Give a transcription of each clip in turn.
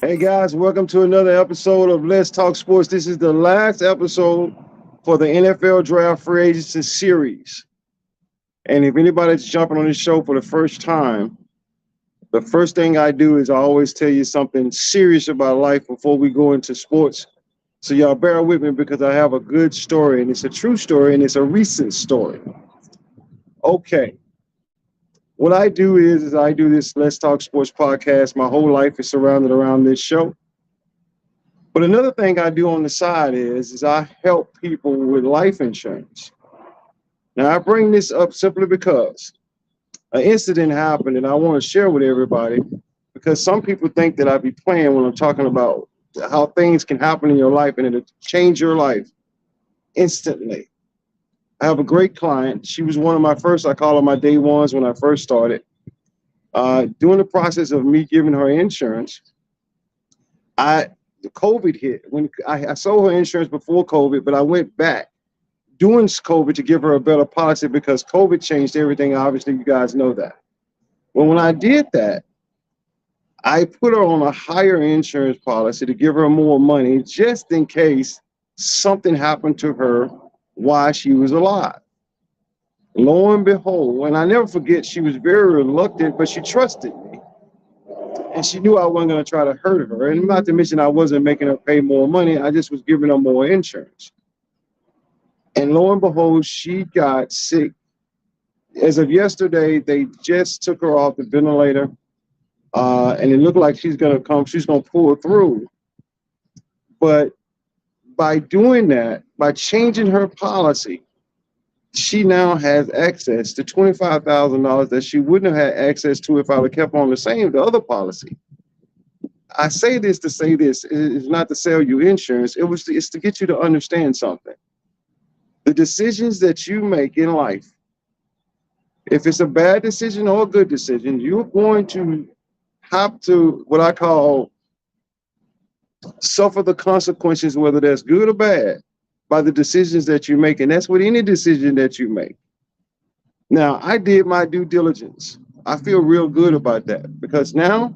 Hey guys, welcome to another episode of Let's Talk Sports. This is the last episode for the NFL Draft Free Agency series. And if anybody's jumping on this show for the first time, the first thing I do is I always tell you something serious about life before we go into sports. So y'all bear with me because I have a good story, and it's a true story, and it's a recent story. Okay. What I do is I do this Let's Talk Sports podcast. My whole life is surrounded around this show. But another thing I do on the side is I help people with life insurance. Now, I bring this up simply because an incident happened and I want to share with everybody because some people think that I be playing when I'm talking about how things can happen in your life and it'll change your life instantly. I have a great client. She was one of my first, I call her my day ones when I first started. During the process of me giving her insurance, the COVID hit. When I sold her insurance before COVID, but I went back during COVID to give her a better policy because COVID changed everything. Obviously, you guys know that. Well, when I did that, I put her on a higher insurance policy to give her more money just in case something happened to her while she was alive. Lo and behold, and I never forget, she was very reluctant, but she trusted me. And she knew I wasn't going to try to hurt her. And not to mention, I wasn't making her pay more money. I just was giving her more insurance. And lo and behold, she got sick. As of yesterday, they just took her off the ventilator. And it looked like she's going to pull through. But by doing that, by changing her policy, she now has access to $25,000 that she wouldn't have had access to if I would have kept on the other policy. I say this to say this. It's not to sell you insurance. It's to get you to understand something. The decisions that you make in life, if it's a bad decision or a good decision, you're going to have to, what I call, suffer the consequences, whether that's good or bad, by the decisions that you make. And that's with any decision that you make. Now, I did my due diligence. I feel real good about that because now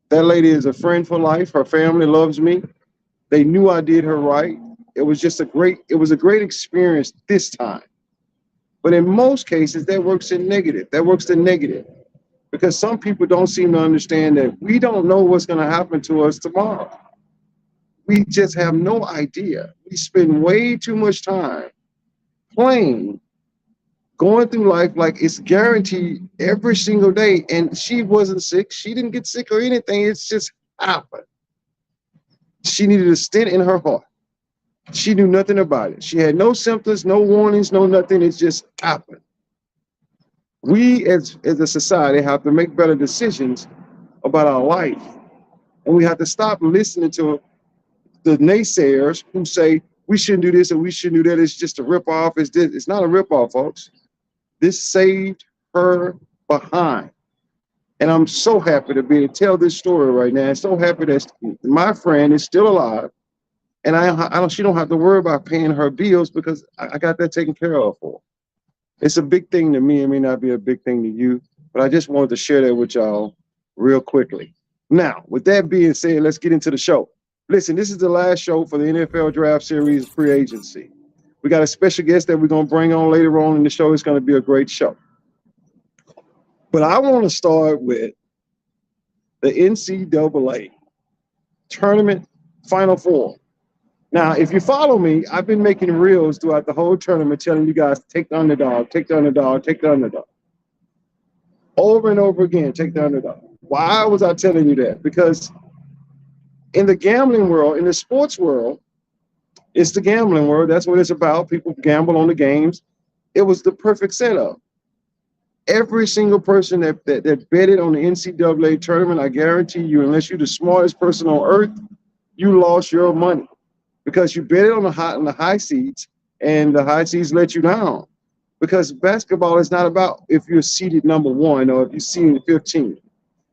that lady is a friend for life. Her family loves me. They knew I did her right. It was a great experience this time. But in most cases, that works in negative. That works in negative because some people don't seem to understand that we don't know what's going to happen to us tomorrow. We just have no idea. We spend way too much time playing, going through life like it's guaranteed every single day. And she wasn't sick. She didn't get sick or anything. It's just happened. She needed a stent in her heart. She knew nothing about it. She had no symptoms, no warnings, no nothing. It just happened. We as a society have to make better decisions about our life. And we have to stop listening to the naysayers who say we shouldn't do this and we shouldn't do that. It's just a ripoff. It's not a ripoff, folks. This saved her behind. And I'm so happy to be able to tell this story right now. I'm so happy that my friend is still alive. And she don't have to worry about paying her bills because I got that taken care of for her. It's a big thing to me. It may not be a big thing to you, but I just wanted to share that with y'all real quickly. Now, with that being said, let's get into the show. Listen, this is the last show for the NFL Draft Series Free Agency. We got a special guest that we're going to bring on later on in the show. It's going to be a great show. But I want to start with the NCAA Tournament Final Four. Now, if you follow me, I've been making reels throughout the whole tournament telling you guys, take the underdog, take the underdog, take the underdog. Over and over again, take the underdog. Why was I telling you that? Because in the gambling world, in the sports world, it's the gambling world. That's what it's about. People gamble on the games. It was the perfect setup. Every single person that betted on the NCAA tournament, I guarantee you, unless you're the smartest person on earth, you lost your money because you betted on the high seeds, and the high seeds let you down. Because basketball is not about if you're seeded number 1 or if you're seeded 15.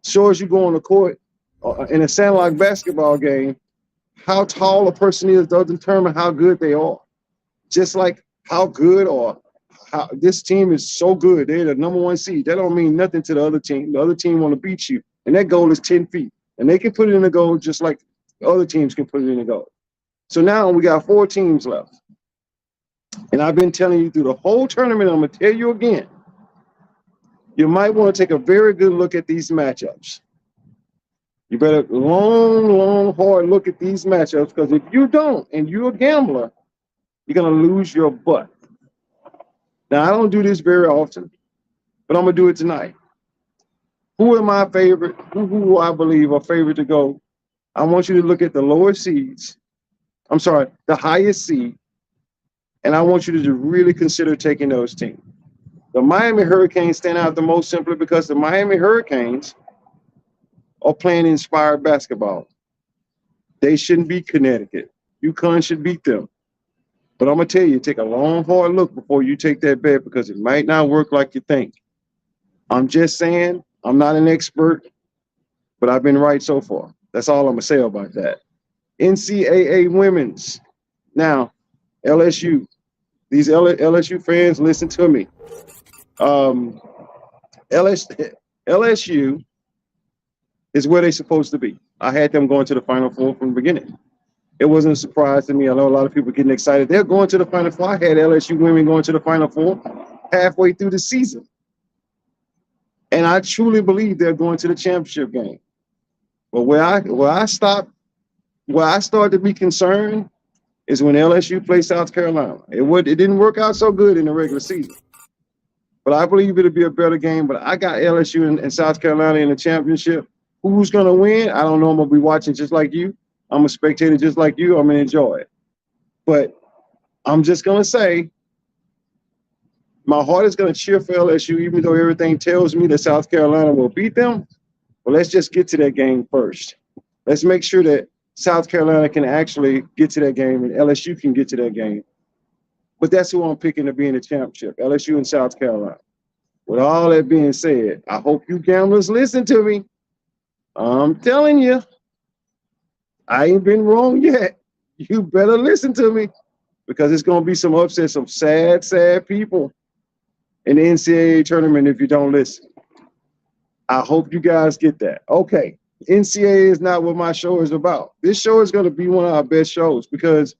Sure as you go on the court in a sandlot basketball game, how tall a person is does determine how good they are. Just like how good or how this team is so good, they're the number 1 seed. That don't mean nothing to the other team. The other team want to beat you, and that goal is 10 feet. And they can put it in the goal just like other teams can put it in the goal. So now we got 4 teams left. And I've been telling you through the whole tournament, I'm going to tell you again, you might want to take a very good look at these matchups. You better long, hard look at these matchups, because if you don't and you're a gambler, you're going to lose your butt. Now, I don't do this very often, but I'm going to do it tonight. Who are my favorite? Who I believe are favorite to go? I want you to look at the lower seeds. I'm sorry, the highest seed. And I want you to just really consider taking those teams. The Miami Hurricanes stand out the most simply because the Miami Hurricanes are playing inspired basketball. They shouldn't beat Connecticut. UConn should beat them. But I'm going to tell you, take a long, hard look before you take that bet, because it might not work like you think. I'm just saying, I'm not an expert, but I've been right so far. That's all I'm going to say about that. NCAA women's. Now, LSU. These LSU fans, listen to me. LSU is where they're supposed to be. I had them going to the Final Four from the beginning. It wasn't a surprise to me. I know a lot of people getting excited. They're going to the Final Four. I had LSU women going to the Final Four halfway through the season. And I truly believe they're going to the championship game. But where I started to be concerned is when LSU played South Carolina. It didn't work out so good in the regular season. But I believe it'll be a better game. But I got LSU and South Carolina in the championship. Who's going to win? I don't know. I'm going to be watching just like you. I'm a spectator just like you. I'm going to enjoy it. But I'm just going to say, my heart is going to cheer for LSU, even though everything tells me that South Carolina will beat them. But let's just get to that game first. Let's make sure that South Carolina can actually get to that game and LSU can get to that game. But that's who I'm picking to be in the championship, LSU and South Carolina. With all that being said, I hope you gamblers listen to me. I'm telling you, I ain't been wrong yet. You better listen to me, because it's going to be some upsets, some sad, sad people in the NCAA tournament if you don't listen. I hope you guys get that. Okay, NCAA is not what my show is about. This show is going to be one of our best shows because,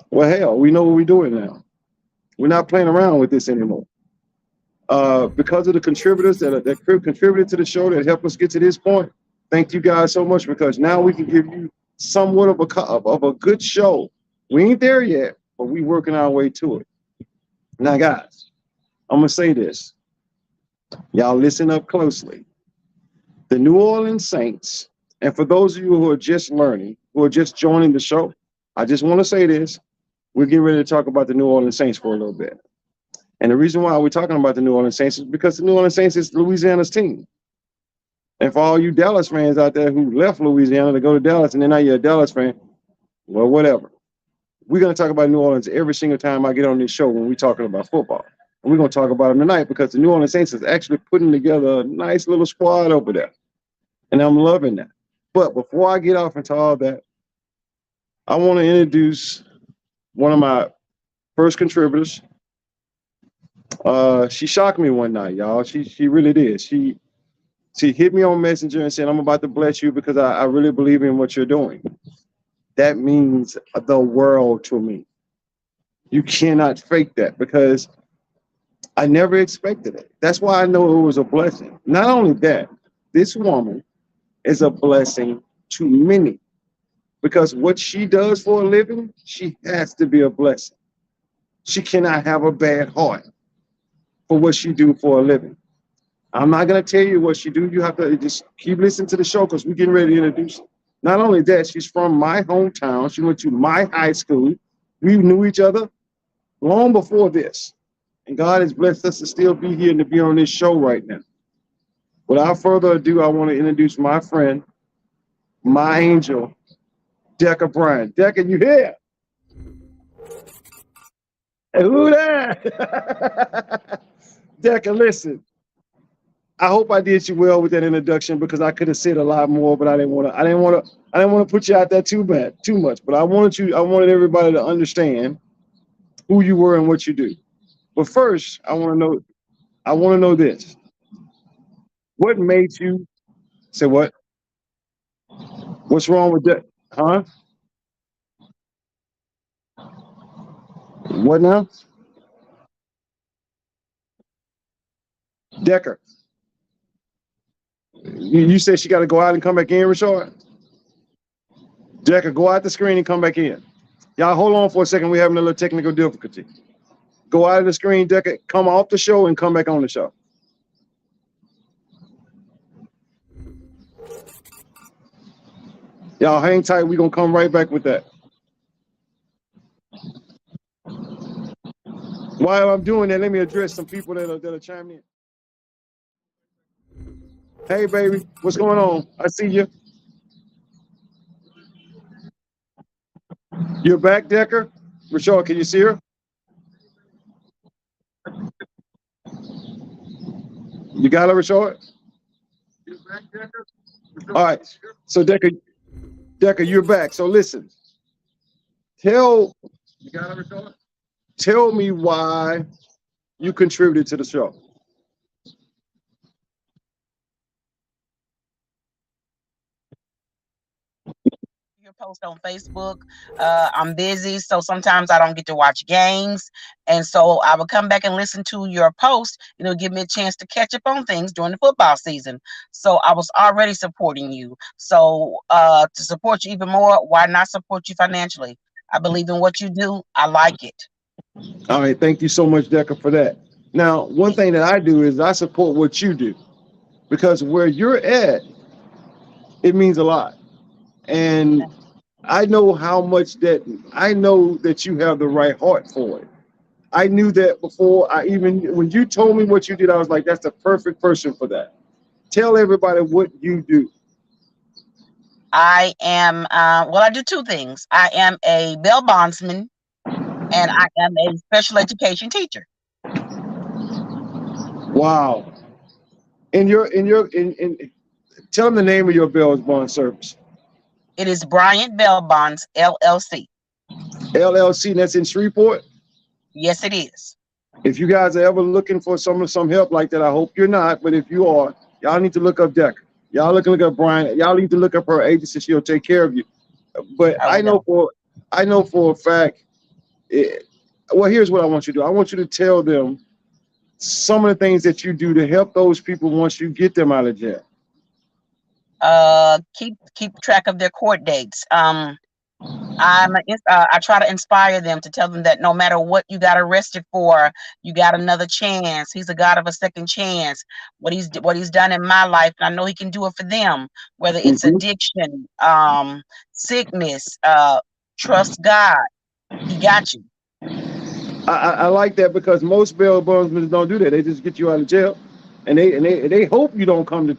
well, hell, we know what we're doing now. We're not playing around with this anymore. Because of the contributors that contributed to the show that helped us get to this point, thank you guys so much, because now we can give you somewhat of a good show. We ain't there yet, but we working our way to it. Now, guys, I'm going to say this. Y'all listen up closely. The New Orleans Saints, and for those of you who are just learning, who are just joining the show, I just want to say this. We're getting ready to talk about the New Orleans Saints for a little bit. And the reason why we're talking about the New Orleans Saints is because the New Orleans Saints is Louisiana's team. And for all you Dallas fans out there who left Louisiana to go to Dallas and then now you're a Dallas fan, well, whatever. We're going to talk about New Orleans every single time I get on this show when we're talking about football. And we're going to talk about them tonight because the New Orleans Saints is actually putting together a nice little squad over there. And I'm loving that. But before I get off into all that, I want to introduce one of my first contributors. She shocked me one night, y'all. She really did. She hit me on Messenger and said, I'm about to bless you because I really believe in what you're doing. That means the world to me. You cannot fake that because I never expected it. That's why I know it was a blessing. Not only that, this woman is a blessing to many because what she does for a living, she has to be a blessing. She cannot have a bad heart for what she do for a living. I'm not going to tell you what she do. You have to just keep listening to the show because we're getting ready to introduce her. Not only that, she's from my hometown. She went to my high school. We knew each other long before this. And God has blessed us to still be here and to be on this show right now. Without further ado, I want to introduce my friend, my angel, Decca Bryan. Decca, you here? Hey, who that? Decca, listen. I hope I did you well with that introduction because I could have said a lot more, but I didn't want to put you out there too much. But I wanted everybody to understand who you were and what you do. But first, I want to know this. What made you say what? What's wrong with that? Huh? What now? Decker. You said she got to go out and come back in, Rashard? Decker, go out the screen and come back in. Y'all hold on for a second. We're having a little technical difficulty. Go out of the screen, Decker, come off the show and come back on the show. Y'all hang tight. We're going to come right back with that. While I'm doing that, let me address some people that are chiming in. Hey, baby, what's going on? I see you. You're back, Decker? Rashard, can you see her? You got her, Rashard? You're back, Decker? All right. So, Decker, you're back. So, listen. You got her, Rashard? Tell me why you contributed to the show. Your post on Facebook. I'm busy, so sometimes I don't get to watch games, and so I will come back and listen to your post. Give me a chance to catch up on things during the football season. So I was already supporting you. So to support you even more, why not support you financially? I believe in what you do. I like it. All right. Thank you so much, Decker, for that. Now, one thing that I do is I support what you do because where you're at, it means a lot. And I know I know that you have the right heart for it. I knew that before when you told me what you did, I was like, that's the perfect person for that. Tell everybody what you do. I am, I do two things. I am a bail bondsman and I am a special education teacher. Wow. Tell them the name of your bail bond service. It is Bryant Bail Bonds, LLC. LLC, and that's in Shreveport? Yes, it is. If you guys are ever looking for some help like that, I hope you're not, but if you are, y'all need to look up Decker. Y'all look up Brian. Y'all need to look up her agency. She'll take care of you. But I know for a fact. Well, here's what I want you to do. I want you to tell them some of the things that you do to help those people once you get them out of jail. Keep track of their court dates. I try to inspire them to tell them that no matter what you got arrested for, you got another chance. He's a God of a second chance. What he's done in my life, and I know he can do it for them. Whether it's addiction, sickness, trust God. He got you. I like that because most bail bondsmen don't do that. They just get you out of jail, and they hope you don't come to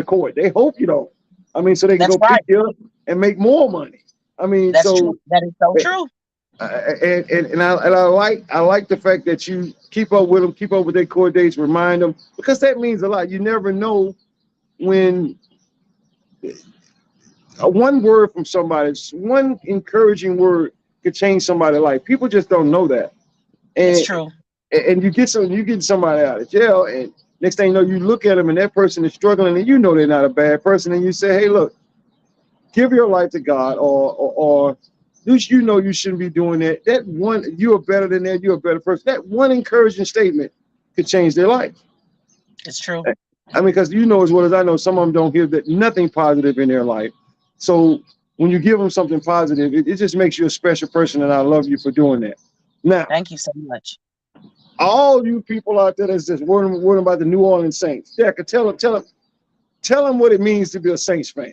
court. They hope you don't. I mean, so they can pick you up and make more money. I mean, that's true. That is so true. And I like the fact that you keep up with them, keep up with their court dates, remind them, because that means a lot. You never know when one word from somebody, one encouraging word could change somebody's life. People just don't know that. And, it's true. And you get somebody out of jail, and next thing you know, you look at them, and that person is struggling, and you know they're not a bad person, and you say, "Hey, look, give your life to God," or you know you shouldn't be doing that. That one, you are better than that. You're a better person. That one encouraging statement could change their life. It's true. I mean, because you know as well as I know, some of them don't hear that nothing positive in their life. So when you give them something positive, it just makes you a special person, and I love you for doing that. Now, thank you so much. All you people out there that's just worrying about the New Orleans Saints, Decker, tell them what it means to be a Saints fan.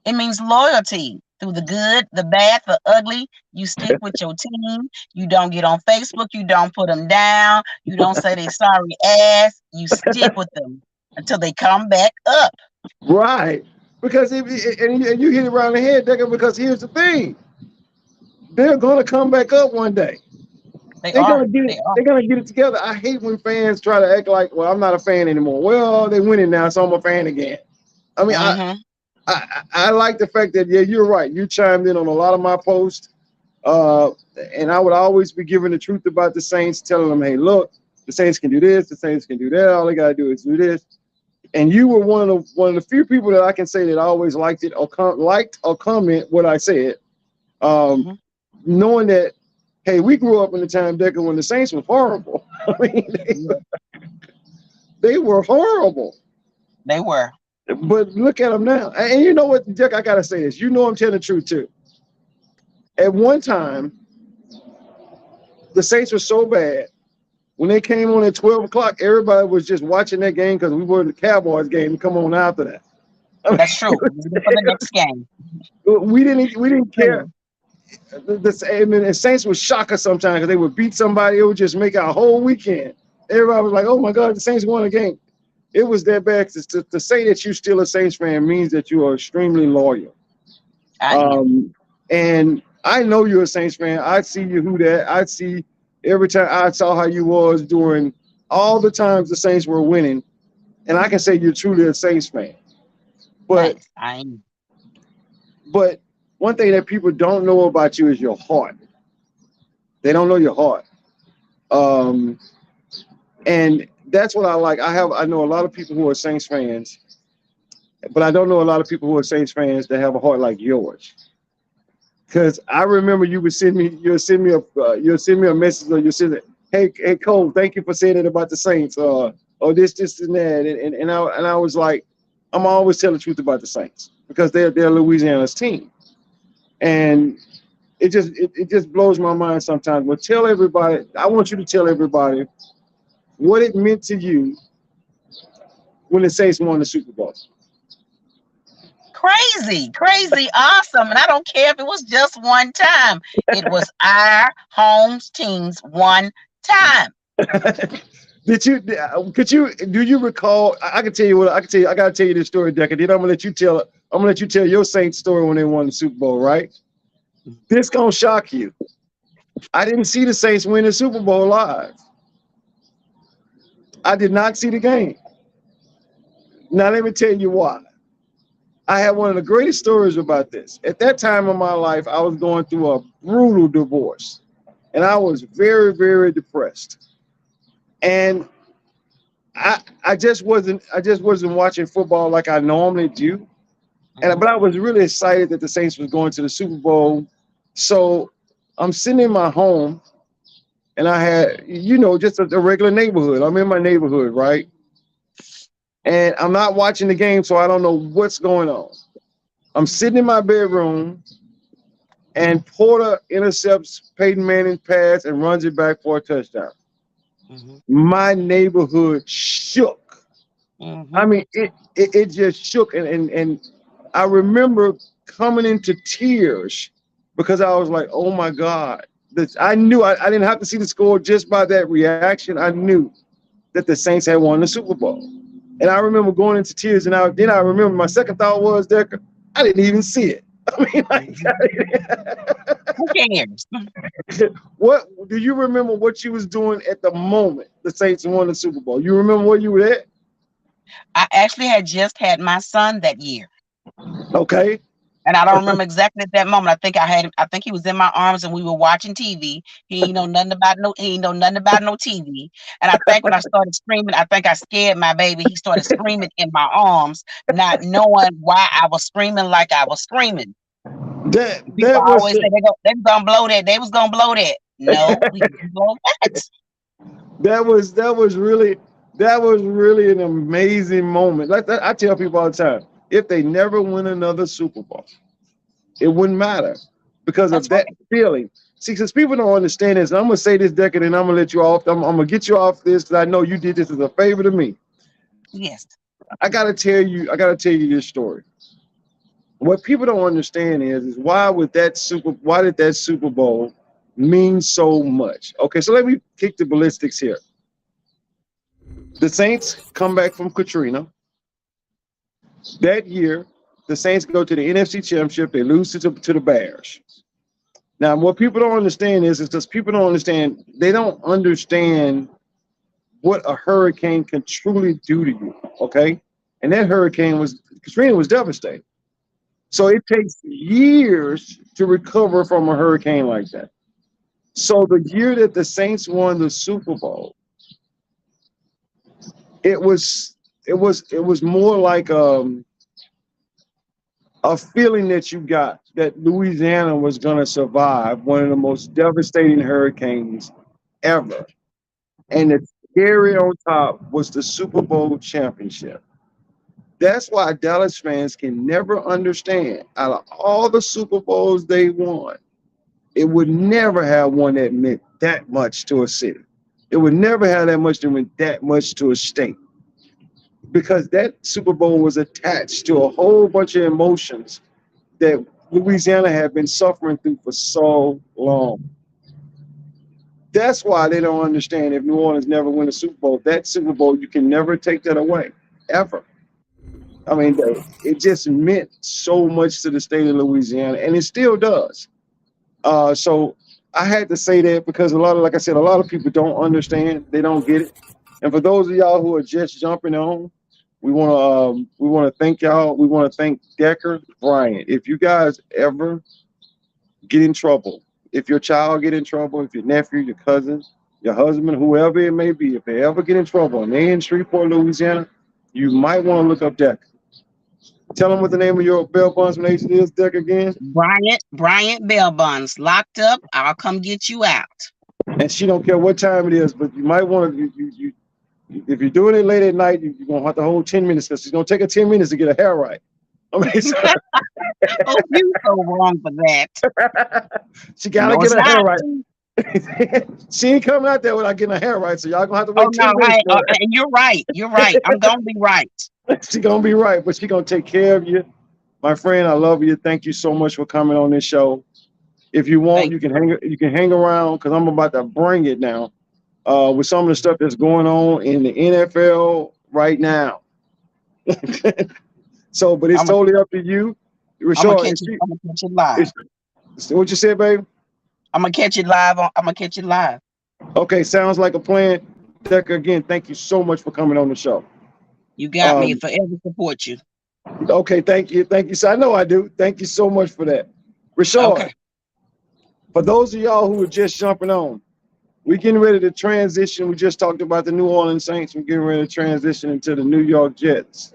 It means loyalty through the good, the bad, the ugly. You stick with your team. You don't get on Facebook. You don't put them down. You don't say they sorry ass. You stick with them until they come back up. Right. Because and you hit it around the head, Decker, because here's the thing. They're going to come back up one day. They're gonna get it together. I hate when fans try to act like, well, I'm not a fan anymore. Well, they winning now, so I'm a fan again. I mean, I like the fact that, yeah, you're right. You chimed in on a lot of my posts. And I would always be giving the truth about the Saints, telling them, hey, look, the Saints can do this, the Saints can do that. All they got to do is do this. and you were one of the few people that I can say that always liked it or liked or comment what I said. Um, Mhm. Knowing that, hey, we grew up in the time decade when the Saints was horrible. I mean, Yeah, they were horrible. they were. But look at them now. And you know what, Dick? I gotta say this. You know I'm telling the truth too. At one time, the Saints were so bad. When they came on at 12 o'clock, everybody was just watching that game because we were the Cowboys game to come on after that. I That's true. Waiting for the next game. mean, we didn't care. True. The Saints would shock us sometimes because they would beat somebody. It would just make our whole weekend. Everybody was like, "Oh my God, the Saints won a game." It was that bad. To say that you're still a Saints fan means that you are extremely loyal. I am. Um, and I know you're a Saints fan. I see you who that. I see every time I saw how you was during all the times the Saints were winning, and I can say you're truly a Saints fan. But Thanks. I am. but one thing that people don't know about you is your heart. They don't know your heart. Um, and that's what I like. I know a lot of people who are Saints fans, but I don't know a lot of people who are Saints fans that have a heart like yours. Because I remember you'll send me a message, or you send it, hey Cole, thank you for saying it about the Saints, or this and that, and I was like, I'm always telling the truth about the Saints because they're Louisiana's team, and it just blows my mind sometimes. But tell everybody, I want you to tell everybody what it meant to you when the Saints won the Super Bowl. Crazy, crazy, awesome. And I don't care if it was just one time. It was our home's team's one time. Did you? Could you? Do you recall? I can tell you what I can tell you. I gotta tell you this story, Decker. Then I'm gonna let you tell it. I'm gonna let you tell your Saints story when they won the Super Bowl. Right? This gonna shock you. I didn't see the Saints win the Super Bowl live. I did not see the game. Now let me tell you why. I had one of the greatest stories about this. At that time of my life, I was going through a brutal divorce, and I was very, very depressed. And I just wasn't watching football like I normally do. And Mhm. but I was really excited that the Saints was going to the Super Bowl. So I'm sitting in my home, and I had, just a regular neighborhood. I'm in my neighborhood, right? And I'm not watching the game, so I don't know what's going on. I'm sitting in my bedroom, and Porter intercepts Peyton Manning's pass and runs it back for a touchdown. Mhm. My neighborhood shook. I Mhm. mean, it just shook, and I remember coming into tears because I was like, oh my God. This, I knew I didn't have to see the score just by that reaction. I knew that the Saints had won the Super Bowl. And I remember going into tears, and then I remember my second thought was that I didn't even see it. I mean, Mhm. Who cares? what do you remember what you was doing at the moment the Saints won the Super Bowl? You remember where you were at? I actually had just had my son that year. Okay. And I don't remember exactly at that moment. I think he was in my arms and we were watching TV. He ain't know nothing about no TV. And I think when I started screaming, I think I scared my baby. He started screaming in my arms, not knowing why I was screaming like I was screaming. That People that was always say they was gonna blow that. They was gonna blow that. No, we didn't blow that. that was really an amazing moment. Like that, I tell people all the time, if they never win another Super Bowl, it wouldn't matter because of That's that right. feeling. See, because people don't understand this, and I'm gonna say this, Decade, and I'm gonna let you off. I'm gonna get you off this because I know you did this as a favor to me. Yes. I gotta tell you this story. What people don't understand is why did that Super Bowl mean so much? Okay, so let me kick the ballistics here. The Saints come back from Katrina. That year, the Saints go to the NFC Championship. They lose to the Bears. Now, what people don't understand is because people don't understand, they don't understand what a hurricane can truly do to you. Okay, and that hurricane was Katrina was devastating. So it takes years to recover from a hurricane like that. So the year that the Saints won the Super Bowl, it was it was more like a feeling that you got that Louisiana was going to survive one of the most devastating hurricanes ever. And the cherry on top was the Super Bowl championship. That's why Dallas fans can never understand out of all the Super Bowls they won, it would never have one that meant that much to a city. It would never have that much that meant that much to a state because that Super Bowl was attached to a whole bunch of emotions that Louisiana had been suffering through for so long. That's why they don't understand if New Orleans never win a Super Bowl. That Super Bowl, you can never take that away, ever. I mean, it just meant so much to the state of Louisiana, and it still does. So I had to say that because like I said, a lot of people don't understand. They don't get it. And for those of y'all who are just jumping on, we want to thank y'all. We want to thank Decker Bryant. If you guys ever get in trouble, if your child get in trouble, if your nephew, your cousin, your husband, whoever it may be, if they ever get in trouble and they in Shreveport, Louisiana, you might want to look up Decker. Tell them what the name of your bail bondsman agent is, Decker, again. Bryant Bell Bonds locked up. I'll come get you out. And she don't care what time it is, but you might want to. If you're doing it late at night, you're gonna have to hold 10 minutes because she's gonna take her 10 minutes to get her hair right. I mean, so, Oh, you so wrong for that. she gotta No, get it's her hair not. right. She ain't coming out there without getting her hair right, so y'all gonna have to Oh wait no, 10 minutes hey, for and you're right. You're right. I'm gonna be right. her. She gonna be right, but she gonna take care of you. My friend, I love you. Thank you so much for coming on this show. If you want, Thank you can you. hang around because I'm about to bring it now with some of the stuff that's going on in the NFL right now. So, but it's I'm gonna totally up to you. I'm gonna Rashard, catch you. I'm gonna catch you live. what you said, baby? I'm gonna catch it live. I'm gonna catch it live. Okay, sounds like a plan. Decker, again, thank you so much for coming on the show. You got me. Um, Forever support you. okay, thank you. So I know I do. Thank you so much for that. Okay. Rashard, for those of y'all who are just jumping on, we're getting ready to transition. We just talked about the New Orleans Saints. We're getting ready to transition into the New York Jets.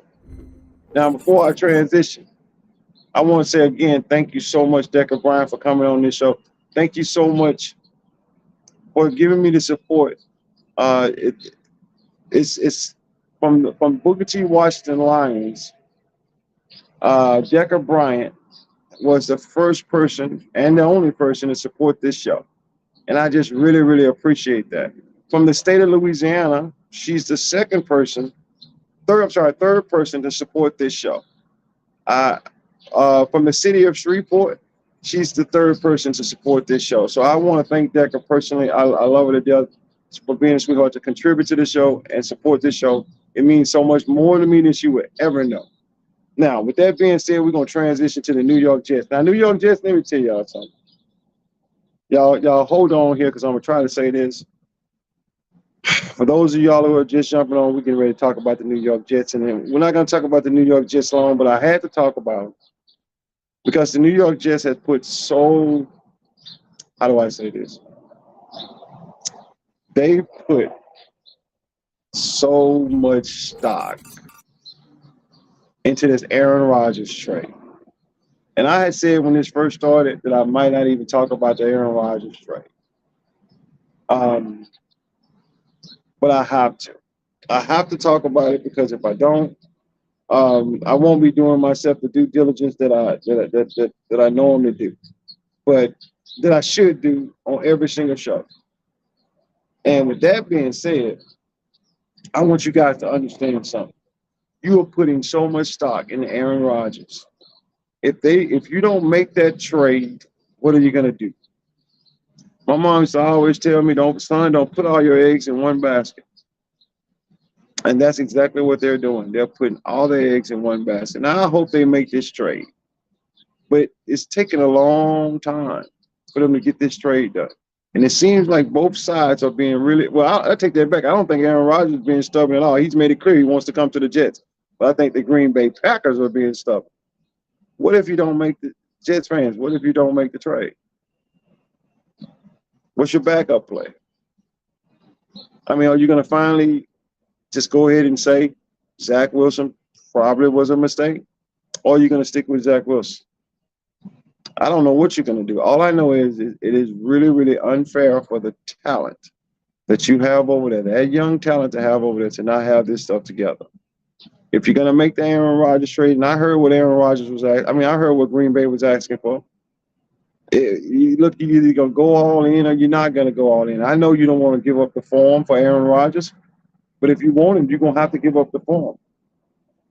Now, before I transition, I want to say again, thank you so much, Decker Bryan, for coming on this show. Thank you so much for giving me the support. It's from Booker T. Washington Lions. Decker Bryant was the first person and the only person to support this show, and I just really appreciate that. From the state of Louisiana, she's the third person to support this show. Uh, from the city of Shreveport, she's the third person to support this show. So I want to thank Decker personally. I love her to death for being a sweetheart to contribute to the show and support this show. It means so much more to me than she would ever know. Now, with that being said, we're gonna transition to the New York Jets. Now, New York Jets, let me tell y'all something. Y'all hold on here because I'm gonna try to say this. For those of y'all who are just jumping on, we're getting ready to talk about the New York Jets, and we're not gonna talk about the New York Jets long, but I had to talk about it because the New York Jets has put so, how do I say this? They put so much stock into this Aaron Rodgers trade. And I had said when this first started that I might not even talk about the Aaron Rodgers trade. Um, but I have to. I have to talk about it because if I don't, I won't be doing myself the due diligence that I normally do, but that I should do on every single show. And with that being said, I want you guys to understand something. You are putting so much stock in Aaron Rodgers. If you don't make that trade, what are you gonna do? My mom used to always tell me, don't put all your eggs in one basket. And that's exactly what they're doing. They're putting all their eggs in one basket. Now I hope they make this trade. But it's taking a long time for them to get this trade done. And it seems like both sides are being really well. I take that back. I don't think Aaron Rodgers is being stubborn at all. He's made it clear he wants to come to the Jets. But I think the Green Bay Packers are being stubborn. What if you don't make the Jets fans? What if you don't make the trade? What's your backup play? I mean, are you going to finally just go ahead and say, Zach Wilson probably was a mistake, or you're going to stick with Zach Wilson. I don't know what you're going to do. All I know is it is really, really unfair for the talent that you have over there, that young talent to have over there, to not have this stuff together. If you're going to make the Aaron Rodgers trade, and I heard what Aaron Rodgers was asking, I mean, I heard what Green Bay was asking for. You look, you're either going to go all in or you're not going to go all in. I know you don't want to give up the form for Aaron Rodgers, but if you want him, you're going to have to give up the form.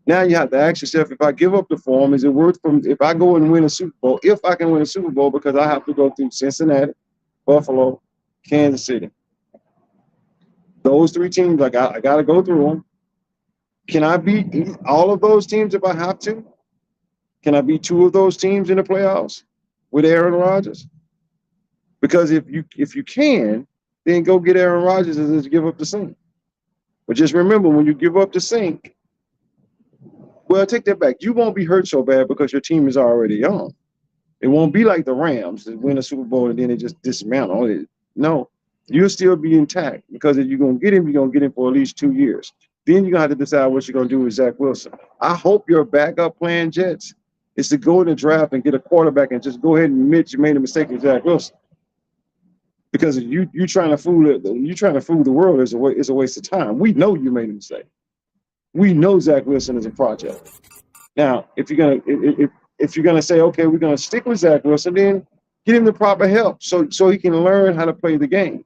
Now you have to ask yourself, if I give up the form, is it worth from if I go and win a Super Bowl, if I can win a Super Bowl, because I have to go through Cincinnati, Buffalo, Kansas City. Those three teams, I got to go through them. Can I beat all of those teams if I have to? Can I beat two of those teams in the playoffs with Aaron Rodgers? Because if you can, then go get Aaron Rodgers and just give up the sink. But just remember, when you give up the sink, well, take that back. You won't be hurt so bad because your team is already on. It won't be like the Rams that win a Super Bowl and then they just dismantle it. No, you'll still be intact, because if you're going to get him, you're going to get him for at least 2 years. Then you're going to have to decide what you're going to do with Zach Wilson. I hope your backup plan, Jets, is to go in the draft and get a quarterback and just go ahead and admit you made a mistake with Zach Wilson. Because you trying to fool the world is a waste of time. We know you made a mistake. We know Zach Wilson is a project. Now, if you're gonna say, okay, we're gonna stick with Zach Wilson, then get him the proper help so he can learn how to play the game.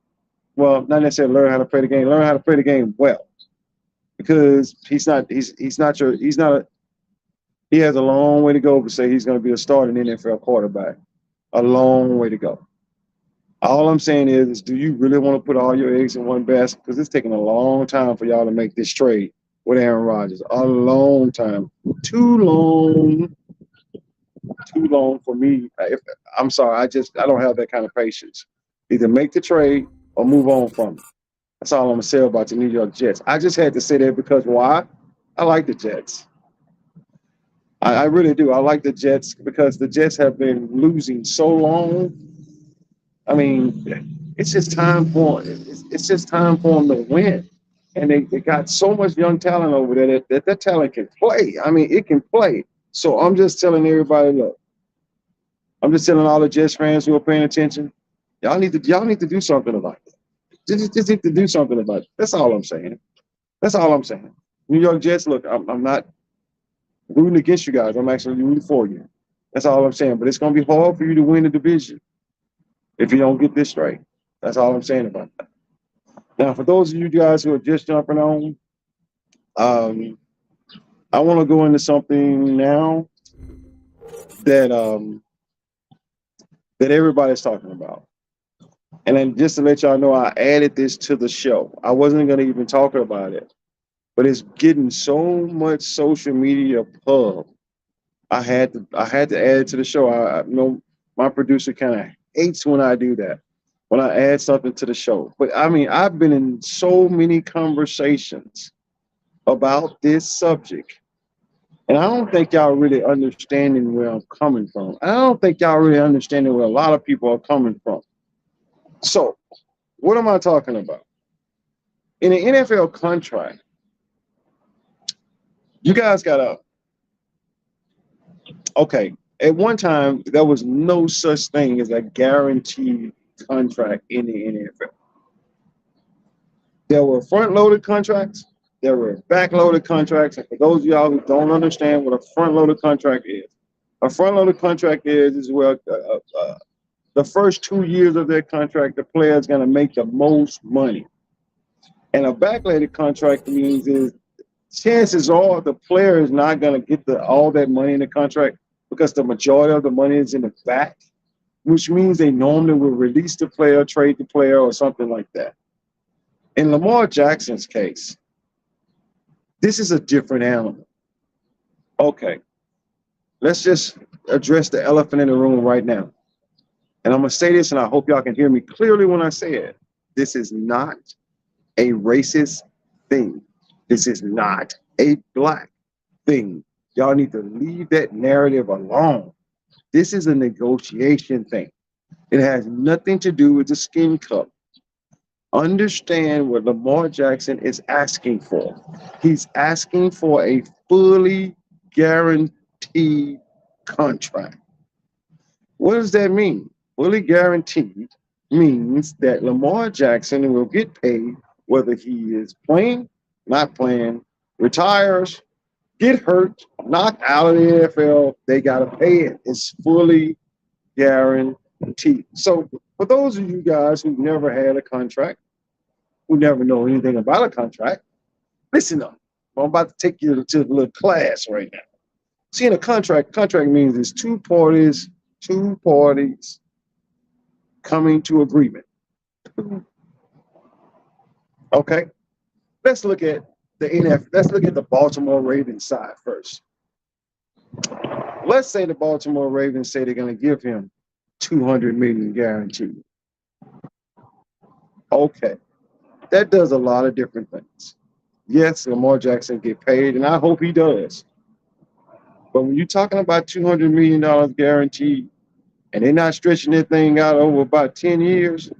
Well, not necessarily learn how to play the game, learn how to play the game well. Because he has a long way to go to say he's gonna be a starting NFL quarterback. A long way to go. All I'm saying is do you really want to put all your eggs in one basket? Because it's taking a long time for y'all to make this trade with Aaron Rodgers. A long time. Too long for me. I'm sorry. I don't have that kind of patience. Either make the trade or move on from it. That's all I'm going to say about the New York Jets. I just had to say that because why? I like the Jets. I really do. I like the Jets because the Jets have been losing so long. I mean, it's just time for them to win. And they got so much young talent over there that talent can play. I mean, it can play. So I'm just telling everybody, look, I'm just telling all the Jets fans who are paying attention, y'all need to do something about it. Just need to do something about it. That's all I'm saying. That's all I'm saying. New York Jets, look, I'm not rooting against you guys. I'm actually rooting for you. That's all I'm saying. But it's going to be hard for you to win the division if you don't get this straight. That's all I'm saying about that. Now, for those of you guys who are just jumping on, I want to go into something now that that everybody's talking about. And then just to let y'all know, I added this to the show. I wasn't going to even talk about it, but it's getting so much social media pub. I had to add it to the show. I know my producer kind of hates when I do that, when I add something to the show. But I mean, I've been in so many conversations about this subject, and I don't think y'all really understanding where I'm coming from. I don't think y'all really understanding where a lot of people are coming from. So, what am I talking about? In an NFL contract, you guys gotta, okay, at one time, there was no such thing as a guaranteed contract in the NFL. There were front-loaded contracts. There were back-loaded contracts. And for those of y'all who don't understand what a front-loaded contract is, a front-loaded contract is where the first 2 years of their contract, the player is going to make the most money. And a back-loaded contract means is chances are the player is not going to get all that money in the contract because the majority of the money is in the back, which means they normally will release the player, trade the player, or something like that. In Lamar Jackson's case, this is a different animal. Okay, let's just address the elephant in the room right now. And I'm going to say this, and I hope y'all can hear me clearly when I say it. This is not a racist thing. This is not a black thing. Y'all need to leave that narrative alone. This is a negotiation thing. It has nothing to do with the skin color. Understand what Lamar Jackson is asking for. He's asking for a fully guaranteed contract. What does that mean? Fully guaranteed means that Lamar Jackson will get paid whether he is playing, not playing, retires, get hurt, knocked out of the NFL. They got to pay it. It's fully guaranteed. So, for those of you guys who never had a contract, who never know anything about a contract, listen up. I'm about to take you to a little class right now. See, in a contract means it's two parties coming to agreement. Okay, let's look at the NFL. Let's look at the Baltimore Ravens side first. Let's say the Baltimore Ravens say they're going to give him 200 million guaranteed. Okay, that does a lot of different things. Yes, Lamar Jackson get paid, and I hope he does. But when you're talking about $200 million guaranteed, and they're not stretching that thing out over about 10 years,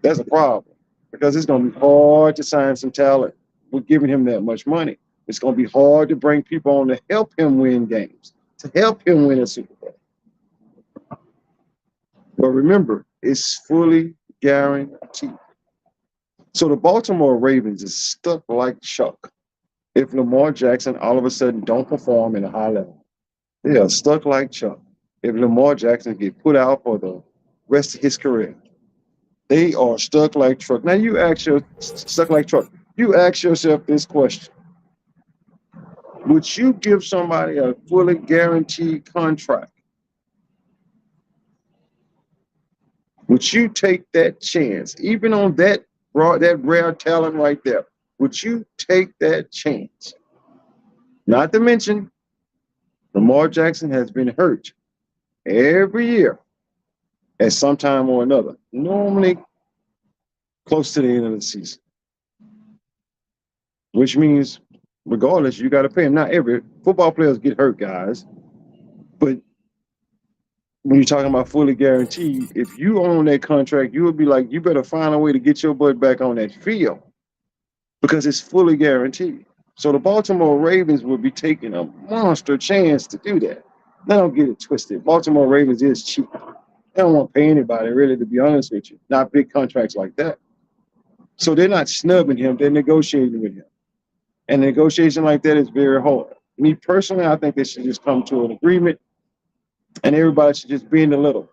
that's a problem because it's going to be hard to sign some talent with giving him that much money. It's going to be hard to bring people on to help him win games, to help him win a Super Bowl. But remember, it's fully guaranteed. So the Baltimore Ravens is stuck like Chuck. If Lamar Jackson all of a sudden don't perform in a high level, they are stuck like Chuck. If Lamar Jackson get put out for the rest of his career, they are stuck like truck. Now you stuck like truck. You ask yourself this question: would you give somebody a fully guaranteed contract? Would you take that chance, even on that rare talent right there? Would you take that chance? Not to mention, Lamar Jackson has been hurt every year at some time or another, normally close to the end of the season, which means regardless, you got to pay him. Not every football players get hurt, guys, but when you're talking about fully guaranteed, if you own that contract, you would be like, you better find a way to get your butt back on that field because it's fully guaranteed. So the Baltimore Ravens would be taking a monster chance to do that. Now, don't get it twisted. Baltimore Ravens is cheap. They don't want to pay anybody, really, to be honest with you. Not big contracts like that. So they're not snubbing him. They're negotiating with him. And a negotiation like that is very hard. Me personally, I think they should just come to an agreement and everybody should just bend a little.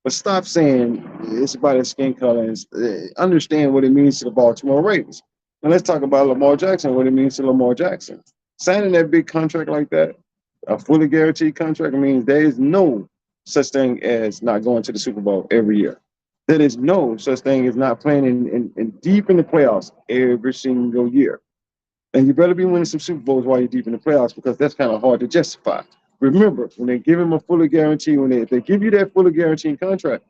But stop saying it's about his skin color and understand what it means to the Baltimore Ravens. Now let's talk about Lamar Jackson, what it means to Lamar Jackson. Signing that big contract like that, a fully guaranteed contract, means there is no such thing as not going to the Super Bowl every year. There is no such thing as not playing in deep in the playoffs every single year. And you better be winning some Super Bowls while you're deep in the playoffs because that's kind of hard to justify. Remember, when they give him a fully guarantee, if they give you that fully guaranteed contract,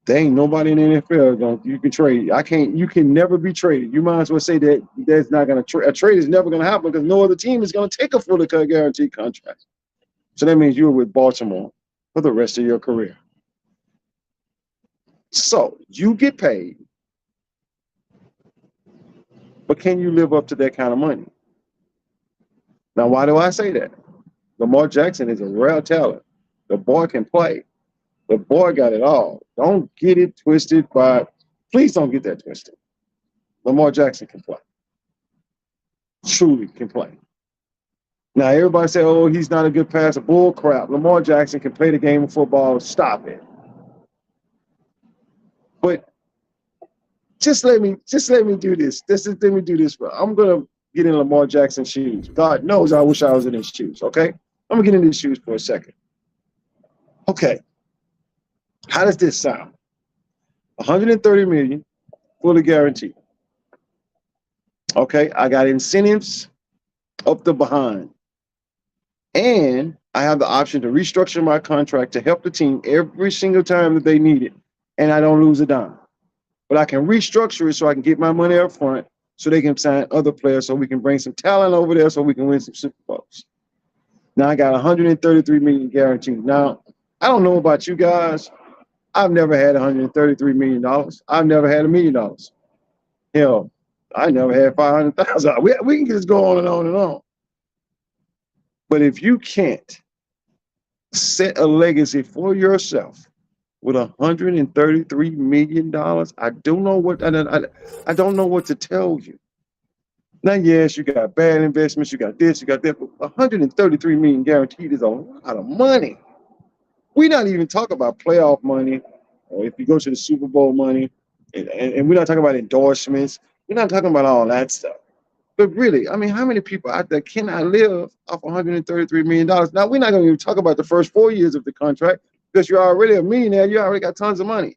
there ain't nobody in the NFL you can trade. You can never be traded. You might as well say that that's not going to trade. A trade is never going to happen because no other team is going to take a fully guaranteed contract. So that means you're with Baltimore for the rest of your career. So you get paid, but can you live up to that kind of money? Now, why do I say that? Lamar Jackson is a rare talent. The boy can play. The boy got it all. Don't get it twisted please don't get that twisted. Lamar Jackson can play. Truly can play. Now, everybody say, oh, he's not a good passer. Bull crap. Lamar Jackson can play the game of football. Stop it. But just let me do this. Let me do this. I'm going to get in Lamar Jackson's shoes. God knows I wish I was in his shoes, okay? I'm going to get in his shoes for a second. Okay. How does this sound? 130 million, fully guaranteed. Okay, I got incentives up the behind. And I have the option to restructure my contract to help the team every single time that they need it. And I don't lose a dime. But I can restructure it so I can get my money up front so they can sign other players so we can bring some talent over there so we can win some Super Bowls. Now I got 133 million guaranteed. Now, I don't know about you guys, I've never had $133 million. I've never had $1 million. Hell, I never had 500,000. We can just go on and on and on. But if you can't set a legacy for yourself with $133 million, I don't know what to tell you. Now, yes, you got bad investments, you got this, you got that, but 133 million guaranteed is a lot of money. We're not even talking about playoff money, or if you go to the Super Bowl money, and we're not talking about endorsements. We're not talking about all that stuff. But really, I mean, how many people out there cannot live off $133 million? Now, we're not going to even talk about the first 4 years of the contract because you're already a millionaire. You already got tons of money.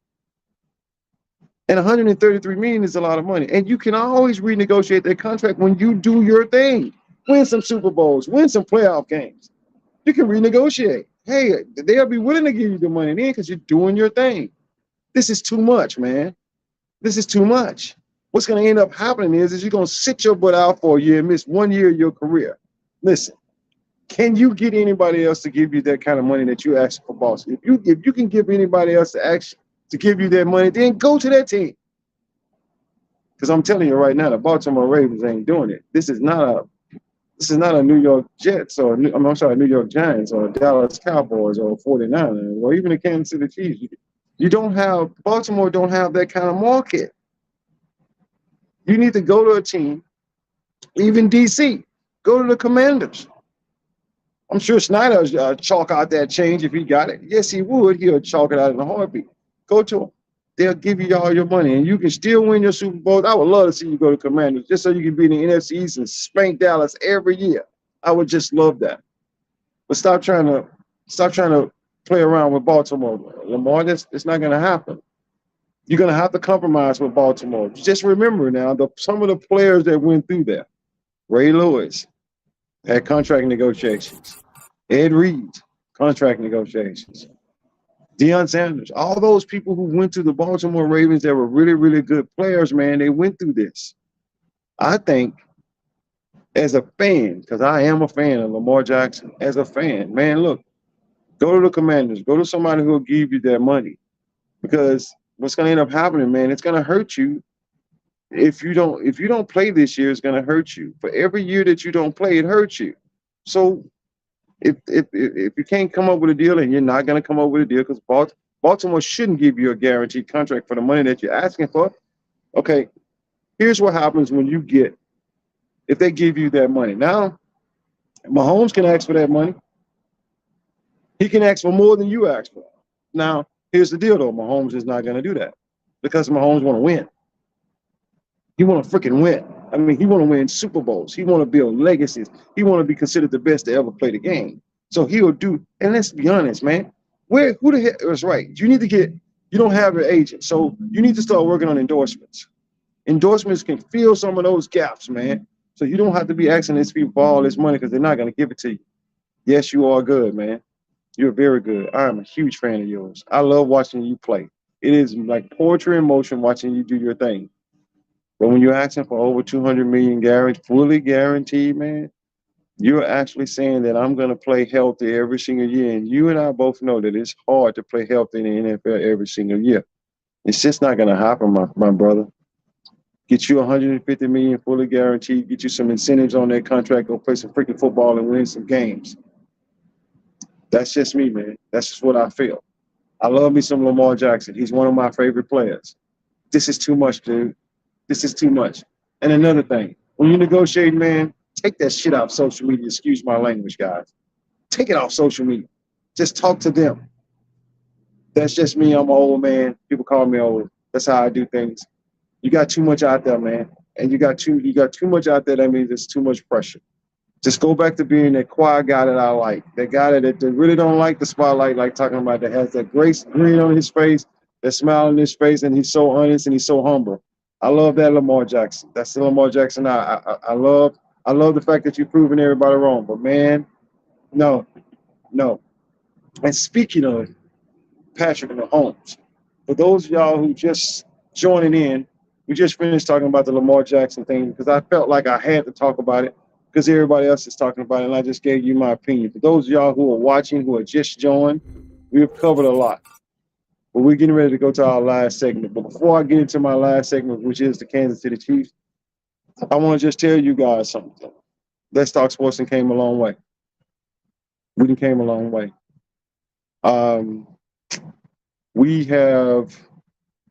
And 133 million is a lot of money. And you can always renegotiate that contract when you do your thing. Win some Super Bowls, win some playoff games. You can renegotiate. Hey, they'll be willing to give you the money then because you're doing your thing. This is too much, man. This is too much. What's going to end up happening is you're going to sit your butt out for a year and miss 1 year of your career. Listen, can you get anybody else to give you that kind of money that you ask for, boss? If you can give anybody else to give you that money, then go to that team. Because I'm telling you right now, the Baltimore Ravens ain't doing it. This is not a New York Jets or New York Giants or Dallas Cowboys or 49ers or even the Kansas City Chiefs. Baltimore don't have that kind of market. You need to go to a team, even DC, go to the Commanders. I'm sure Snyder'll chalk out that change if he got it. Yes, he would. He'll chalk it out in a heartbeat. Go to them. They'll give you all your money, and you can still win your Super Bowls. I would love to see you go to Commanders just so you can be in the NFC East and spank Dallas every year. I would just love that. But stop trying to play around with Baltimore, Lamar. It's not going to happen. You're going to have to compromise with Baltimore. Just remember now, some of the players that went through there, Ray Lewis had contract negotiations. Ed Reed, contract negotiations. Deion Sanders, all those people who went to the Baltimore Ravens that were really, really good players, man, they went through this. I think as a fan, because I am a fan of Lamar Jackson, as a fan, man, look, go to the Commanders, go to somebody who will give you that money. Because what's going to end up happening, man, it's going to hurt you. If you don't play this year, it's going to hurt you. For every year that you don't play, it hurts you. So if you can't come up with a deal, and you're not going to come up with a deal because Baltimore shouldn't give you a guaranteed contract for the money that you're asking for. Okay, here's what happens if they give you that money. Now, Mahomes can ask for that money. He can ask for more than you ask for. Now, here's the deal, though. Mahomes is not going to do that because Mahomes want to win. He want to freaking win. I mean, he want to win Super Bowls. He want to build legacies. He want to be considered the best to ever play the game. So he'll do. And let's be honest, man. Who the heck is right? You don't have your agent. So you need to start working on endorsements. Endorsements can fill some of those gaps, man. So you don't have to be asking these people for all this money because they're not going to give it to you. Yes, you are good, man. You're very good. I am a huge fan of yours. I love watching you play. It is like poetry in motion watching you do your thing. But when you're asking for over 200 million fully guaranteed, man, you're actually saying that I'm going to play healthy every single year. And you and I both know that it's hard to play healthy in the NFL every single year. It's just not going to happen, my brother. Get you 150 million fully guaranteed. Get you some incentives on that contract. Go play some freaking football and win some games. That's just me, man. That's just what I feel. I love me some Lamar Jackson. He's one of my favorite players. This is too much, dude. This is too much. And another thing, when you negotiate, man, take that shit off social media. Excuse my language, guys. Take it off social media. Just talk to them. That's just me. I'm an old man. People call me old. That's how I do things. You got too much out there, man. And you got too much out there. That means there's too much pressure. Just go back to being that quiet guy that I like. That guy that really don't like the spotlight, like talking about, that has that great grin on his face, that smile on his face, and he's so honest and he's so humble. I love that Lamar Jackson. That's the Lamar Jackson I love. I love the fact that you're proving everybody wrong. But, man, no. And speaking of Patrick Mahomes, for those of y'all who just joining in, we just finished talking about the Lamar Jackson thing because I felt like I had to talk about it because everybody else is talking about it, and I just gave you my opinion. For those of y'all who are watching, who are just joined, we have covered a lot. But we're getting ready to go to our last segment. But before I get into my last segment, which is the Kansas City Chiefs, I want to just tell you guys something. Let's Talk Sports and came a long way. We came a long way. Um, we have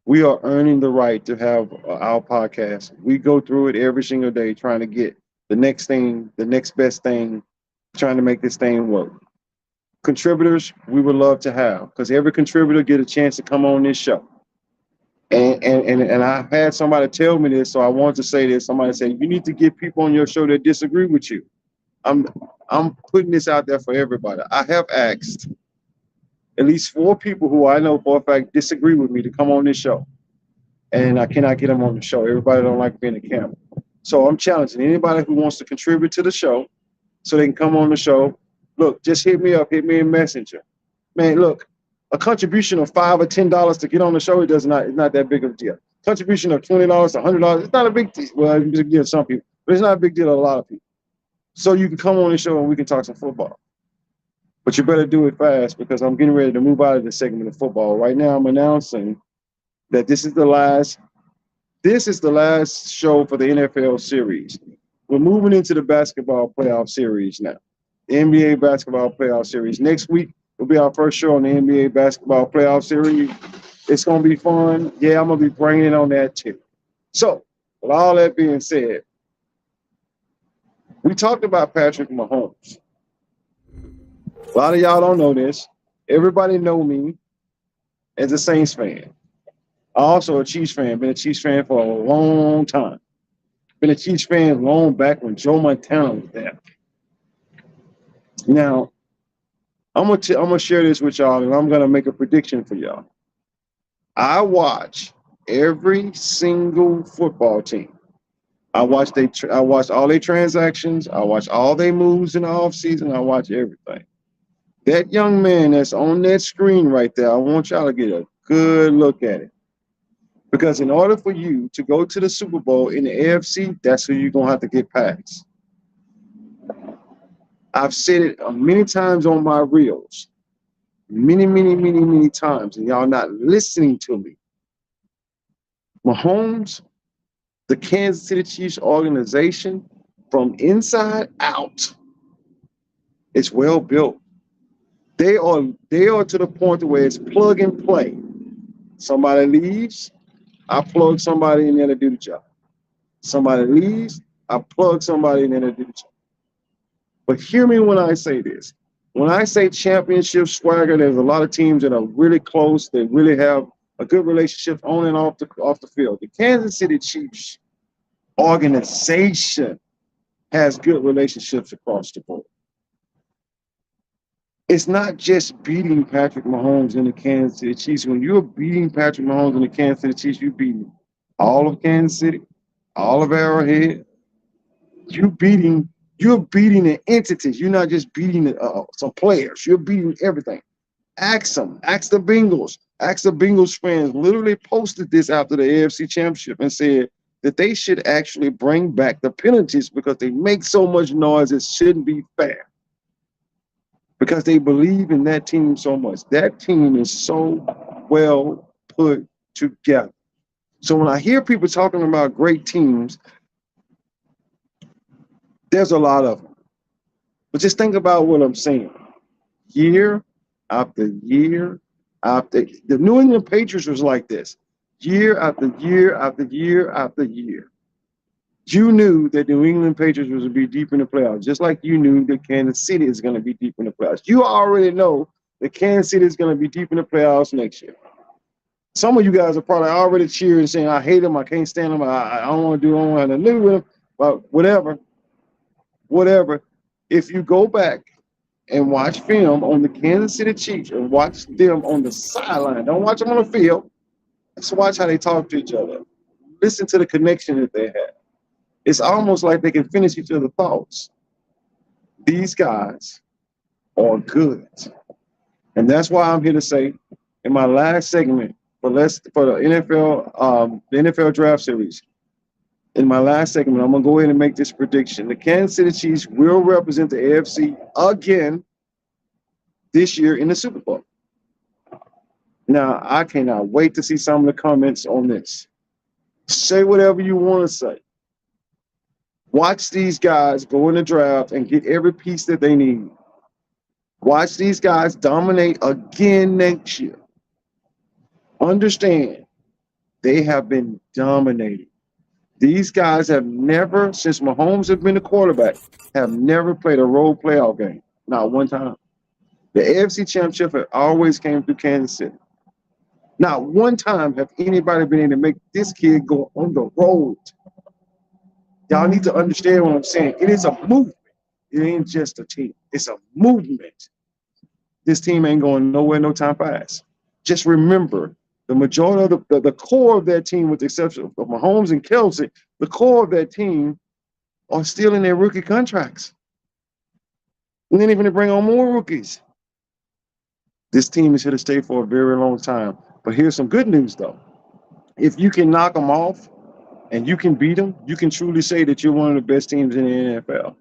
we are earning the right to have our podcast. We go through it every single day trying to get the next thing, the next best thing, trying to make this thing work. Contributors, we would love to have because every contributor get a chance to come on this show. And I've had somebody tell me this, so I want to say this. Somebody said you need to get people on your show that disagree with you. I'm I'm putting this out there for everybody. I have asked at least 4 people who I know for a fact disagree with me to come on this show, and I cannot get them on the show. Everybody don't like being a camera, so I'm challenging anybody who wants to contribute to the show so they can come on the show. Look, just hit me up, hit me in Messenger. Man, look, a contribution of $5 or $10 to get on the show, it's not that big of a deal. Contribution of $20 to $100, it's not a big deal. Well, it's a big deal to some people, but it's not a big deal to a lot of people. So you can come on the show and we can talk some football. But you better do it fast because I'm getting ready to move out of this segment of football. Right now, I'm announcing that this is the last show for the NFL series. We're moving into the basketball playoff series now. The NBA basketball playoff series. Next week will be our first show on the NBA basketball playoff series. It's going to be fun. Yeah, I'm going to be bringing it on that too. So, with all that being said, we talked about Patrick Mahomes. A lot of y'all don't know this. Everybody know me as a Saints fan. Also a Chiefs fan. Been a Chiefs fan for a long time. Been a Chiefs fan long back when Joe Montana was there. Now, I'm gonna share this with y'all, and I'm gonna make a prediction for y'all. I watch every single football team. I watch all their transactions. I watch all their moves in the offseason. I watch everything. That young man that's on that screen right there, I want y'all to get a good look at it. Because in order for you to go to the Super Bowl in the AFC, that's who you're going to have to get past. I've said it many times on my reels. Many times, and y'all not listening to me. Mahomes, the Kansas City Chiefs organization, from inside out, it's well built. They are to the point where it's plug and play. Somebody leaves, I plug somebody in there to do the job. Somebody leaves, I plug somebody in there to do the job. But hear me when I say this. When I say championship swagger, there's a lot of teams that are really close. They really have a good relationship on and off the field. The Kansas City Chiefs organization has good relationships across the board. It's not just beating Patrick Mahomes and the Kansas City Chiefs. When you're beating Patrick Mahomes and the Kansas City Chiefs, you're beating all of Kansas City, all of Arrowhead. You're beating the entities. You're not just beating some players. You're beating everything. Ask them. Ask the Bengals. Ask the Bengals fans. Literally posted this after the AFC Championship and said that they should actually bring back the penalties because they make so much noise. It shouldn't be fair. Because they believe in that team so much. That team is so well put together. So when I hear people talking about great teams, there's a lot of them. But just think about what I'm saying. Year after year after the New England Patriots was like this. Year after year after year after year. You knew that the New England Patriots was going to be deep in the playoffs, just like you knew that Kansas City is going to be deep in the playoffs. You already know that Kansas City is going to be deep in the playoffs next year. Some of you guys are probably already cheering, saying, I hate them, I can't stand them, I don't want to have to live with them, but whatever. If you go back and watch film on the Kansas City Chiefs and watch them on the sideline, don't watch them on the field, just watch how they talk to each other. Listen to the connection that they have. It's almost like they can finish each other's thoughts. These guys are good. And that's why I'm here to say in my last segment for the NFL draft series, in my last segment, I'm going to go ahead and make this prediction. The Kansas City Chiefs will represent the AFC again this year in the Super Bowl. Now, I cannot wait to see some of the comments on this. Say whatever you want to say. Watch these guys go in the draft and get every piece that they need. Watch these guys dominate again next year. Understand, they have been dominating. These guys have never, since Mahomes has been the quarterback, have never played a role playoff game. Not one time. The AFC Championship has always came through Kansas City. Not one time have anybody been able to make this kid go on the road. Y'all need to understand what I'm saying. It is a movement. It ain't just a team. It's a movement. This team ain't going nowhere no time fast. Just remember, the majority of the core of that team, with the exception of Mahomes and Kelsey, the core of that team are still in their rookie contracts. And then even to bring on more rookies. This team is here to stay for a very long time. But here's some good news, though. If you can knock them off and you can beat them, you can truly say that you're one of the best teams in the NFL.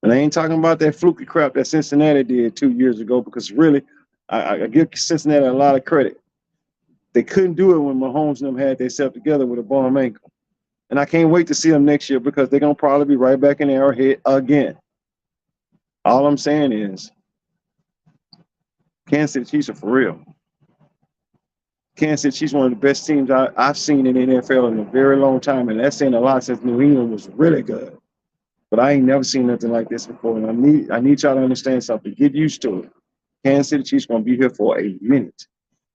And I ain't talking about that fluky crap that Cincinnati did 2 years ago, because really, I give Cincinnati a lot of credit. They couldn't do it when Mahomes and them had themselves together with a bum ankle. And I can't wait to see them next year, because they're going to probably be right back in Arrowhead again. All I'm saying is, Kansas City Chiefs are for real. Kansas City Chiefs one of the best teams I've seen in the NFL in a very long time, and that's saying a lot, since New England was really good. But I ain't never seen nothing like this before, and I need y'all to understand something. Get used to it. Kansas City Chiefs going to be here for a minute.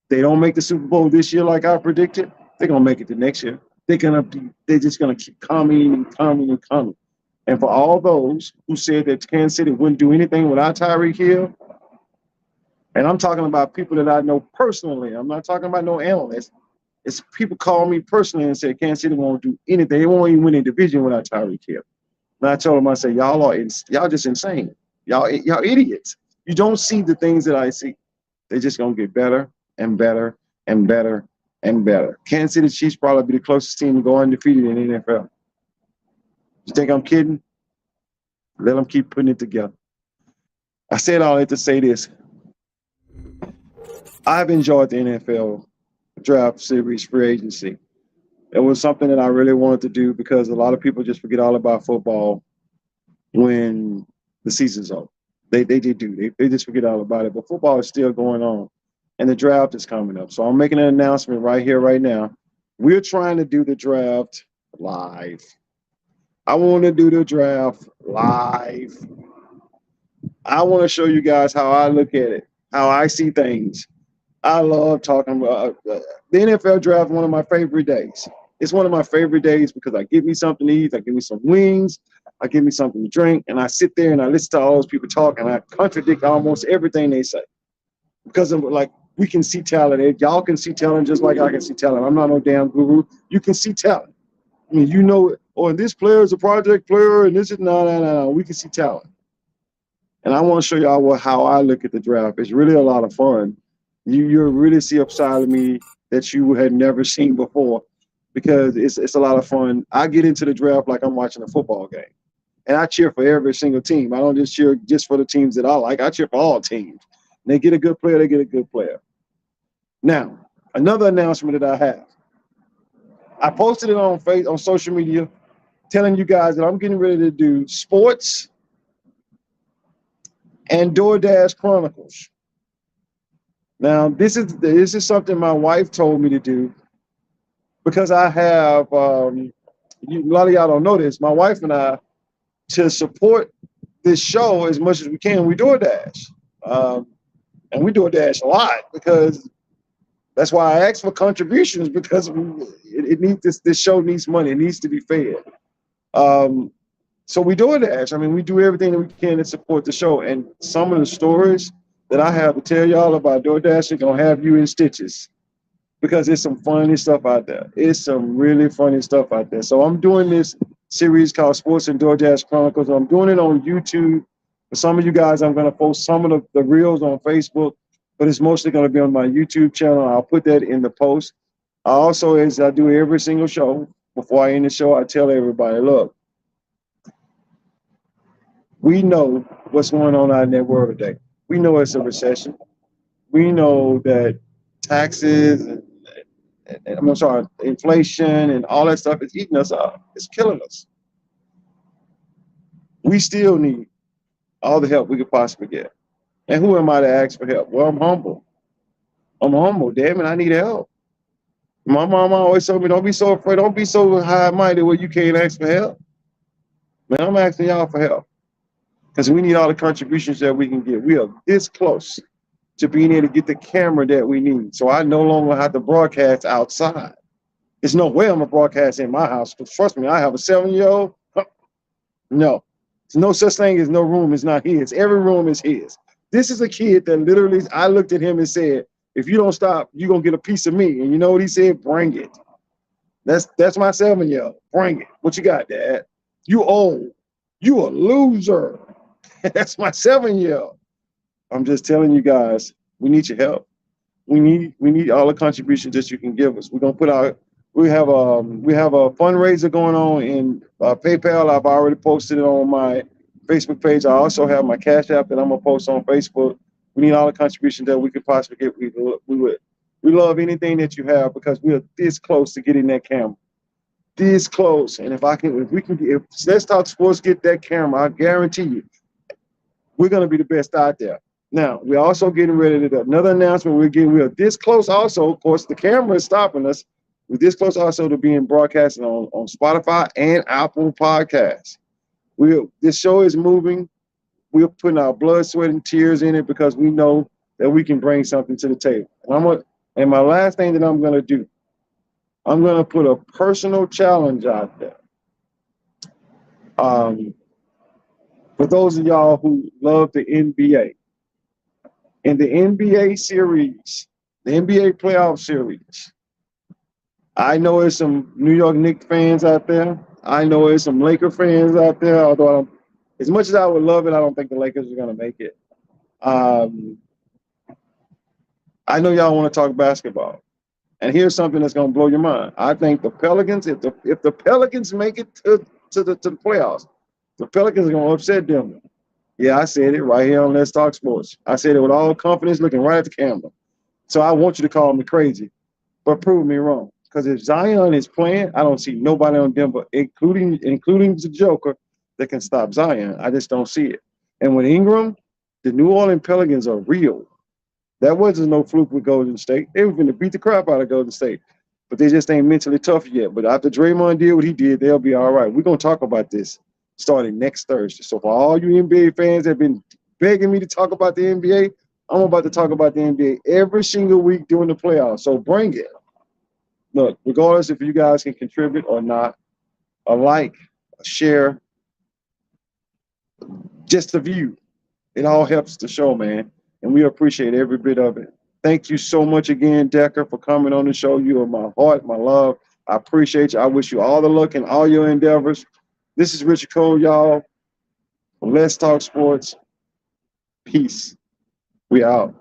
They don't make the Super Bowl this year like I predicted, they're going to make it the next year. They're just going to keep coming and coming and coming. And for all those who said that Kansas City wouldn't do anything without Tyreek Hill, and I'm talking about people that I know personally. I'm not talking about no analysts. It's people call me personally and say Kansas City won't do anything. They won't even win a division without Tyreek Hill. And I told them, I said, y'all just insane. Y'all idiots. You don't see the things that I see. They're just gonna get better and better and better and better. Kansas City Chiefs probably be the closest team to go undefeated in the NFL. You think I'm kidding? Let them keep putting it together. I said all that to say this. I've enjoyed the NFL draft series free agency. It was something that I really wanted to do, because a lot of people just forget all about football when the season's over. They do. They just forget all about it. But football is still going on, and the draft is coming up. So I'm making an announcement right here, right now. We're trying to do the draft live. I want to do the draft live. I want to show you guys how I look at it, how I see things. I love talking about the NFL draft. One of my favorite days. It's one of my favorite days because I get me something to eat. I get me some wings. I get me something to drink, and I sit there and I listen to all those people talk, and I contradict almost everything they say, because of, like, we can see talent. Y'all can see talent just like I can see talent. I'm not no damn guru. You can see talent. I mean, you know, oh, and this player is a project player, and this is no. We can see talent, and I want to show y'all how I look at the draft. It's really a lot of fun. You'll really see a side of me that you had never seen before, because it's a lot of fun. I get into the draft like I'm watching a football game, and I cheer for every single team. I don't just cheer just for the teams that I like. I cheer for all teams. And they get a good player, they get a good player. Now, another announcement that I have. I posted it on social media, telling you guys that I'm getting ready to do sports and DoorDash Chronicles. Now, this is something my wife told me to do, because I have a lot of y'all don't know this. My wife and I, to support this show as much as we can, we DoorDash, and we DoorDash a lot, because that's why I asked for contributions, because it needs this show needs money. It needs to be fed. So we DoorDash. I mean, we do everything that we can to support the show. And some of the stories that I have to tell y'all about DoorDash are gonna have you in stitches, because there's some funny stuff out there. It's some really funny stuff out there. So I'm doing this series called Sports and DoorDash Chronicles. I'm doing it on YouTube. For some of you guys, I'm going to post some of the reels on Facebook, but it's mostly going to be on my YouTube channel. I'll put that in the post. I also, as I do every single show, before I end the show, I tell everybody, look, we know what's going on out in that world today. We know it's a recession. We know that taxes and I'm sorry, inflation and all that stuff is eating us up. It's killing us. We still need all the help we could possibly get. And who am I to ask for help? Well, I'm humble. I'm humble. Damn it, I need help. My mama always told me, don't be so afraid, don't be so high-minded where you can't ask for help. Man, I'm asking y'all for help because we need all the contributions that we can get. We are this close to being able to get the camera that we need. So I no longer have to broadcast outside. There's no way I'm gonna broadcast in my house. Because trust me, I have a 7-year-old. No, there's no such thing as no room is not his. Every room is his. This is a kid that literally, I looked at him and said, if you don't stop, you're gonna get a piece of me. And you know what he said? Bring it. That's my 7-year-old. Bring it. What you got, Dad? You old. You a loser. That's my 7-year-old. I'm just telling you guys, we need your help. We need all the contributions that you can give us. We're gonna put out. We have a fundraiser going on in PayPal. I've already posted it on my Facebook page. I also have my Cash App that I'm gonna post on Facebook. We need all the contributions that we could possibly get. We love anything that you have because we are this close to getting that camera. This close. And if Let's Talk Sports get that camera, I guarantee you, we're gonna be the best out there. Now, we're also getting ready to do another announcement. We are this close also. Of course, the camera is stopping us. We're this close also to being broadcasted on Spotify and Apple Podcasts. This show is moving. We're putting our blood, sweat, and tears in it because we know that we can bring something to the table. And my last thing that I'm going to do, I'm going to put a personal challenge out there. For those of y'all who love the NBA, in the NBA series, the NBA playoff series, I know there's some New York Knicks fans out there. I know there's some Laker fans out there. Although, as much as I would love it, I don't think the Lakers are going to make it. I know y'all want to talk basketball, and here's something that's going to blow your mind. I think the Pelicans, if the Pelicans make it to the playoffs, the Pelicans are going to upset them. Yeah, I said it right here on Let's Talk Sports. I said it with all confidence, looking right at the camera. So I want you to call me crazy, but prove me wrong. Because if Zion is playing, I don't see nobody on Denver, including the Joker, that can stop Zion. I just don't see it. And with Ingram, the New Orleans Pelicans are real. That wasn't no fluke with Golden State. They were going to beat the crap out of Golden State, but they just ain't mentally tough yet. But after Draymond did what he did, they'll be all right. We're going to talk about this starting next Thursday. So for all you NBA fans that have been begging me to talk about the NBA, I'm about to talk about the NBA every single week during the playoffs. So bring it. Look, regardless if you guys can contribute or not, a like, a share, just a view, it all helps the show, man. And we appreciate every bit of it. Thank you so much again, Decker, for coming on the show. You are my heart, my love. I appreciate you. I wish you all the luck in all your endeavors. This is Richard Cole, y'all. Let's Talk Sports. Peace. We out.